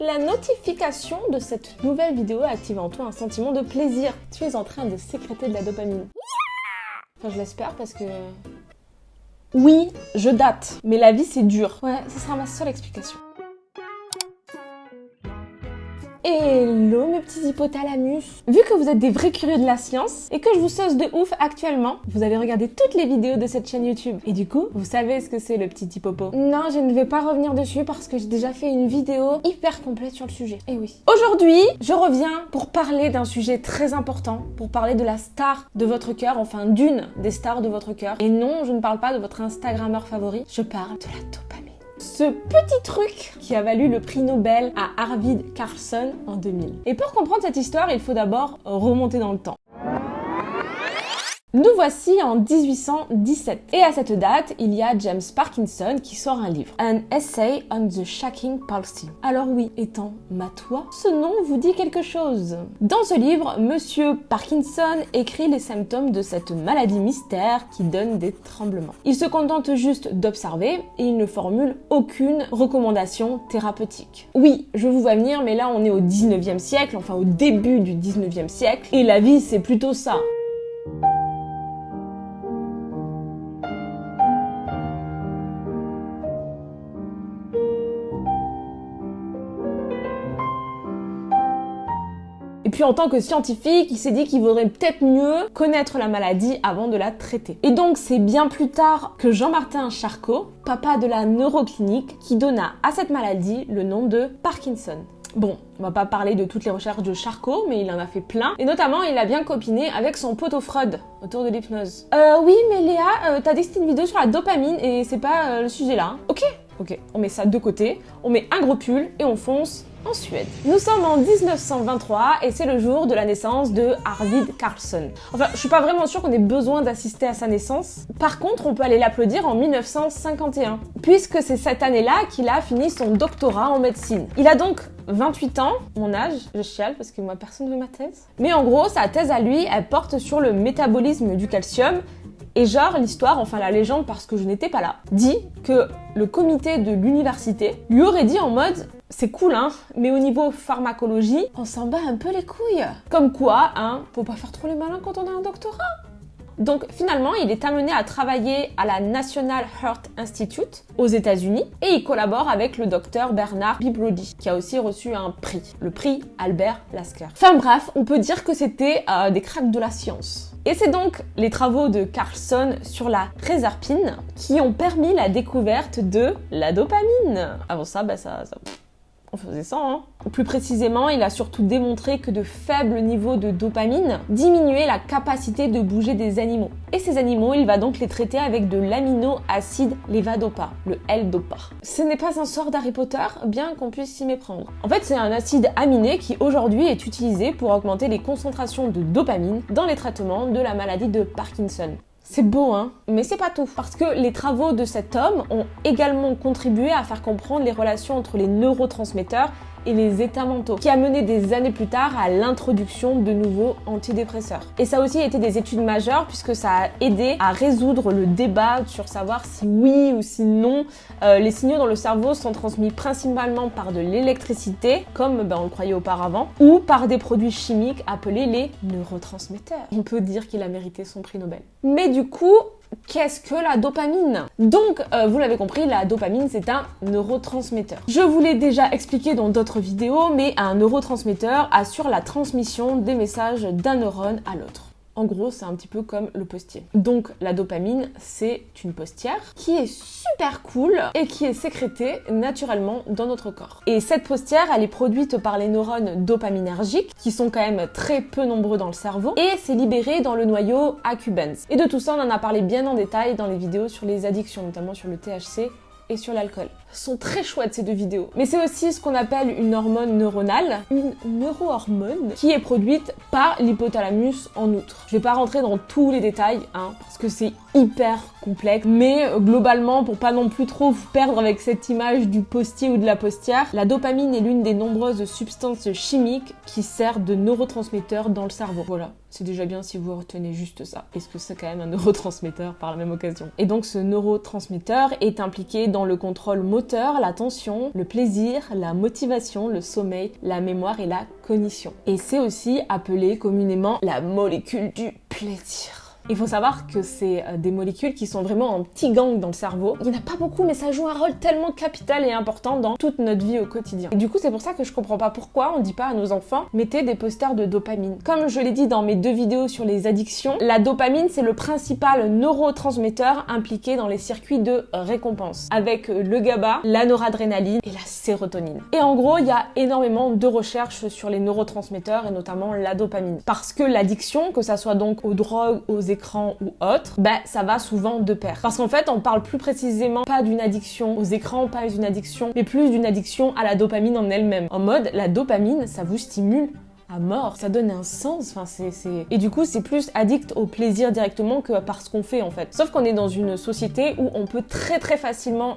La notification de cette nouvelle vidéo active en toi un sentiment de plaisir. Tu es en train de sécréter de la dopamine. Enfin, je l'espère parce que... Oui, je date, mais la vie c'est dur. Ouais, ce sera ma seule explication. Hello mes petits hypothalamus. Vu que vous êtes des vrais curieux de la science et que je vous sauce de ouf actuellement, vous avez regardé toutes les vidéos de cette chaîne YouTube. Et du coup, vous savez ce que c'est le petit hippopo. Non, je ne vais pas revenir dessus parce que j'ai déjà fait une vidéo hyper complète sur le sujet. Et oui. Aujourd'hui, je reviens pour parler d'un sujet très important, pour parler de la star de votre cœur, enfin d'une des stars de votre cœur. Et non, je ne parle pas de votre Instagrammeur favori, je parle de la dopamine. Ce petit truc qui a valu le prix Nobel à Arvid Carlsson en 2000. Et pour comprendre cette histoire, il faut d'abord remonter dans le temps. Nous voici en 1817. Et à cette date, il y a James Parkinson qui sort un livre. An Essay on the Shaking Palsy. Alors oui, étant matois, ce nom vous dit quelque chose. Dans ce livre, Monsieur Parkinson écrit les symptômes de cette maladie mystère qui donne des tremblements. Il se contente juste d'observer et il ne formule aucune recommandation thérapeutique. Oui, je vous vois venir, mais là on est au 19e siècle, enfin au début du 19e siècle, et la vie c'est plutôt ça. Et puis en tant que scientifique, il s'est dit qu'il vaudrait peut-être mieux connaître la maladie avant de la traiter. Et donc c'est bien plus tard que Jean-Martin Charcot, papa de la neuroclinique, qui donna à cette maladie le nom de Parkinson. Bon, on va pas parler de toutes les recherches de Charcot, mais il en a fait plein. Et notamment, il a bien copiné avec son poteau Freud autour de l'hypnose. Oui, mais Léa, t'as dit que c'était une vidéo sur la dopamine et c'est pas le sujet là. Hein. Ok, on met ça de côté, on met un gros pull et on fonce en Suède. Nous sommes en 1923 et c'est le jour de la naissance de Arvid Carlsson. Enfin, je suis pas vraiment sûre qu'on ait besoin d'assister à sa naissance. Par contre, on peut aller l'applaudir en 1951, puisque c'est cette année-là qu'il a fini son doctorat en médecine. Il a donc 28 ans, mon âge, je chiale parce que moi personne ne veut ma thèse. Mais en gros, sa thèse à lui, elle porte sur le métabolisme du calcium. Et genre, l'histoire, enfin la légende, parce que je n'étais pas là, dit que le comité de l'université lui aurait dit en mode « c'est cool, hein, mais au niveau pharmacologie, on s'en bat un peu les couilles. » Comme quoi, hein, faut pas faire trop les malins quand on a un doctorat. Donc finalement, il est amené à travailler à la National Heart Institute aux États-Unis et il collabore avec le docteur Bernard Bibrodi, qui a aussi reçu un prix, le prix Albert Lasker. Enfin bref, on peut dire que c'était des cracks de la science. Et c'est donc les travaux de Carlsson sur la réserpine qui ont permis la découverte de la dopamine. Avant ça, on faisait ça, hein. Plus précisément, il a surtout démontré que de faibles niveaux de dopamine diminuaient la capacité de bouger des animaux. Et ces animaux, il va donc les traiter avec de l'amino-acide levodopa, le L-dopa. Ce n'est pas un sort d'Harry Potter, bien qu'on puisse s'y méprendre. En fait, c'est un acide aminé qui aujourd'hui est utilisé pour augmenter les concentrations de dopamine dans les traitements de la maladie de Parkinson. C'est beau, hein? Mais c'est pas tout. Parce que les travaux de cet homme ont également contribué à faire comprendre les relations entre les neurotransmetteurs et les états mentaux, qui a mené des années plus tard à l'introduction de nouveaux antidépresseurs. Et ça a aussi été des études majeures puisque ça a aidé à résoudre le débat sur savoir si oui ou si non les signaux dans le cerveau sont transmis principalement par de l'électricité, comme on le croyait auparavant, ou par des produits chimiques appelés les neurotransmetteurs. On peut dire qu'il a mérité son prix Nobel. Mais du coup, qu'est-ce que la dopamine? Donc, vous l'avez compris, la dopamine, c'est un neurotransmetteur. Je vous l'ai déjà expliqué dans d'autres vidéos, mais un neurotransmetteur assure la transmission des messages d'un neurone à l'autre. En gros, c'est un petit peu comme le postier. Donc, la dopamine, c'est une postière qui est super cool et qui est sécrétée naturellement dans notre corps. Et cette postière, elle est produite par les neurones dopaminergiques, qui sont quand même très peu nombreux dans le cerveau, et c'est libéré dans le noyau accumbens. Et de tout ça, on en a parlé bien en détail dans les vidéos sur les addictions, notamment sur le THC et sur l'alcool. Sont très chouettes ces deux vidéos. Mais c'est aussi ce qu'on appelle une hormone neuronale, une neurohormone, qui est produite par l'hypothalamus en outre. Je vais pas rentrer dans tous les détails, hein, parce que c'est hyper complexe, mais globalement, pour pas non plus trop vous perdre avec cette image du postier ou de la postière, la dopamine est l'une des nombreuses substances chimiques qui servent de neurotransmetteur dans le cerveau. Voilà. C'est déjà bien si vous retenez juste ça. Est-ce que c'est quand même un neurotransmetteur par la même occasion? Et donc ce neurotransmetteur est impliqué dans le contrôle moteur, l'attention, le plaisir, la motivation, le sommeil, la mémoire et la cognition. Et c'est aussi appelé communément la molécule du plaisir. Il faut savoir que c'est des molécules qui sont vraiment en petit gang dans le cerveau. Il n'y en a pas beaucoup, mais ça joue un rôle tellement capital et important dans toute notre vie au quotidien. Et du coup, c'est pour ça que je comprends pas pourquoi on dit pas à nos enfants « mettez des posters de dopamine ». Comme je l'ai dit dans mes 2 vidéos sur les addictions, la dopamine, c'est le principal neurotransmetteur impliqué dans les circuits de récompense, avec le GABA, la noradrénaline et la sérotonine. Et en gros, il y a énormément de recherches sur les neurotransmetteurs et notamment la dopamine. Parce que l'addiction, que ça soit donc aux drogues, aux écrans ou autres, ça va souvent de pair. Parce qu'en fait, on parle plus précisément pas d'une addiction aux écrans, pas d'une addiction, mais plus d'une addiction à la dopamine en elle-même. En mode, la dopamine, ça vous stimule à mort, ça donne un sens, Et du coup, c'est plus addict au plaisir directement que par ce qu'on fait en fait. Sauf qu'on est dans une société où on peut très facilement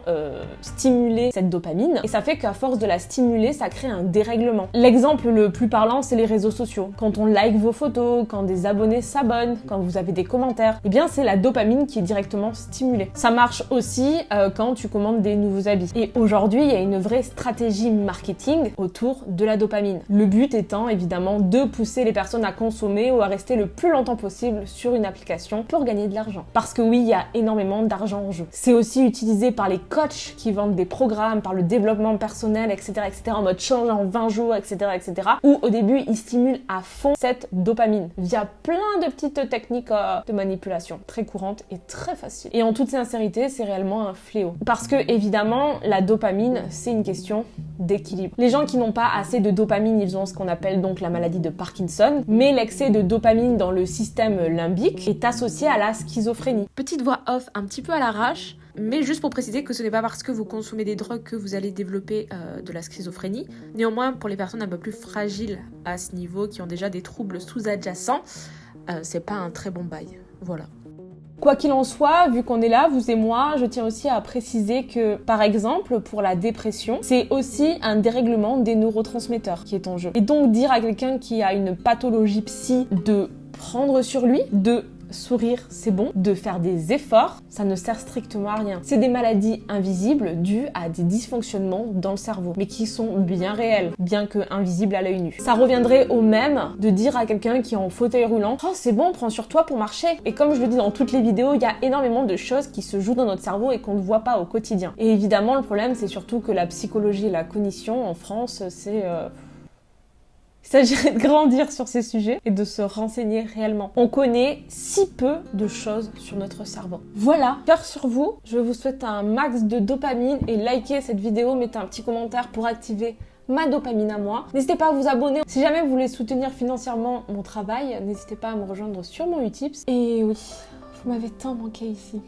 stimuler cette dopamine, et ça fait qu'à force de la stimuler, ça crée un dérèglement. L'exemple le plus parlant, c'est les réseaux sociaux. Quand on like vos photos, quand des abonnés s'abonnent, quand vous avez des commentaires, eh bien c'est la dopamine qui est directement stimulée. Ça marche aussi quand tu commandes des nouveaux habits. Et aujourd'hui, il y a une vraie stratégie marketing autour de la dopamine. Le but étant évidemment de pousser les personnes à consommer ou à rester le plus longtemps possible sur une application pour gagner de l'argent. Parce que oui, il y a énormément d'argent en jeu. C'est aussi utilisé par les coachs qui vendent des programmes, par le développement personnel, etc., en mode change en 20 jours, etc., où au début, ils stimulent à fond cette dopamine via plein de petites techniques de manipulation très courantes et très faciles. Et en toute sincérité, c'est réellement un fléau. Parce que évidemment, la dopamine, c'est une question d'équilibre. Les gens qui n'ont pas assez de dopamine, ils ont ce qu'on appelle donc la maladie de Parkinson, mais l'excès de dopamine dans le système limbique est associé à la schizophrénie. Petite voix off un petit peu à l'arrache, mais juste pour préciser que ce n'est pas parce que vous consommez des drogues que vous allez développer de la schizophrénie. Néanmoins, pour les personnes un peu plus fragiles à ce niveau, qui ont déjà des troubles sous-adjacents, c'est pas un très bon bail. Voilà. Quoi qu'il en soit, vu qu'on est là, vous et moi, je tiens aussi à préciser que, par exemple, pour la dépression, c'est aussi un dérèglement des neurotransmetteurs qui est en jeu. Et donc dire à quelqu'un qui a une pathologie psy de prendre sur lui, de sourire, c'est bon, de faire des efforts, ça ne sert strictement à rien. C'est des maladies invisibles dues à des dysfonctionnements dans le cerveau, mais qui sont bien réels, bien que invisibles à l'œil nu. Ça reviendrait au même de dire à quelqu'un qui est en fauteuil roulant « Oh, c'est bon, prends sur toi pour marcher ». Et comme je le dis dans toutes les vidéos, il y a énormément de choses qui se jouent dans notre cerveau et qu'on ne voit pas au quotidien. Et évidemment, le problème, c'est surtout que la psychologie et la cognition, en France, c'est... Il s'agirait de grandir sur ces sujets et de se renseigner réellement. On connaît si peu de choses sur notre cerveau. Voilà, cœur sur vous, je vous souhaite un max de dopamine et likez cette vidéo, mettez un petit commentaire pour activer ma dopamine à moi. N'hésitez pas à vous abonner. Si jamais vous voulez soutenir financièrement mon travail, n'hésitez pas à me rejoindre sur mon Utip. Et oui, vous m'avez tant manqué ici.